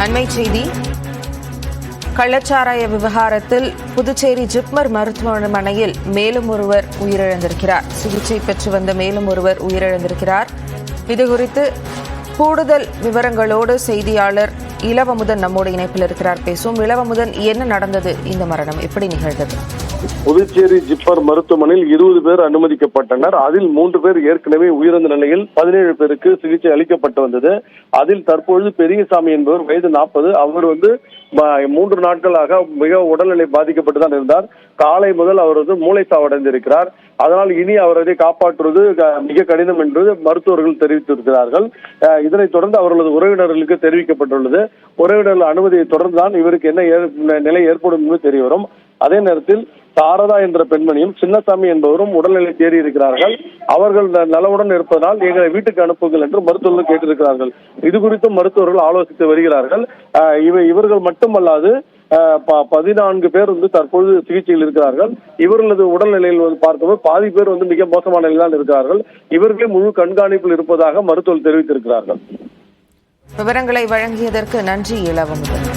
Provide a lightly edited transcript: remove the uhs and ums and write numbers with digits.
அண்மை செய்தி. கள்ளச்சாராய விவகாரத்தில் புதுச்சேரி ஜிப்மர் மருத்துவமனையில் மேலும் ஒருவர் உயிரிழந்திருக்கிறார். சிகிச்சை பெற்று வந்த மேலும் ஒருவர் உயிரிழந்திருக்கிறார். இதுகுறித்து கூடுதல் விவரங்களோடு செய்தியாளர் இளவமுதன் நம்மோடு இணைப்பில் இருக்கிறார். பேசுவோம். இளவமுதன், என்ன நடந்தது? இந்த மரணம் எப்படி நிகழ்ந்தது? புதுச்சேரி ஜிப்மர் மருத்துவமனையில் 20 பேர் அனுமதிக்கப்பட்டனர். அதில் 3 பேர் ஏற்கனவே உயிரிழந்த நிலையில் 17 பேருக்கு சிகிச்சை அளிக்கப்பட்டு வந்தது. அதில் தற்பொழுது பெரியசாமி என்பவர் வயது 40. அவர் 3 நாட்களாக மிக உடல்நிலை பாதிக்கப்பட்டுதான் இருந்தார். காலை முதல் அவர் மூளை சாவடைந்திருக்கிறார். அதனால் இனி அவரை காப்பாற்றுவது மிக கடினம் என்று மருத்துவர்கள் தெரிவித்திருக்கிறார்கள். இதனைத் தொடர்ந்து அவர்களது உறவினர்களுக்கு தெரிவிக்கப்பட்டுள்ளது. உறவினர்கள் அனுமதியை தொடர்ந்துதான் இவருக்கு என்ன நிலை ஏற்படும் என்று தெரிய வரும். அதே நேரத்தில் சாரதா என்ற பெண்மணியும் சின்னசாமி என்பவரும் உடல்நிலை தேறி இருக்கிறார்கள். அவர்கள் நலவுடன் இருப்பதனால் எங்களை வீட்டுக்கு அனுப்புங்கள் என்று மருத்துவர்கள் கேட்டிருக்கிறார்கள். இது குறித்தும் மருத்துவர்கள் ஆலோசித்து வருகிறார்கள். இவர்கள் மட்டுமல்லாது 14 பேர் தற்பொழுது சிகிச்சையில் இருக்கிறார்கள். இவர்களது உடல்நிலையில் பார்க்கும்போது பாதி பேர் மிக மோசமான நிலையில் தான் இருக்கிறார்கள். இவர்களே முழு கண்காணிப்பில் இருப்பதாக மருத்துவர்கள் தெரிவித்திருக்கிறார்கள். விவரங்களை வழங்கியதற்கு நன்றி இளவமுதன்.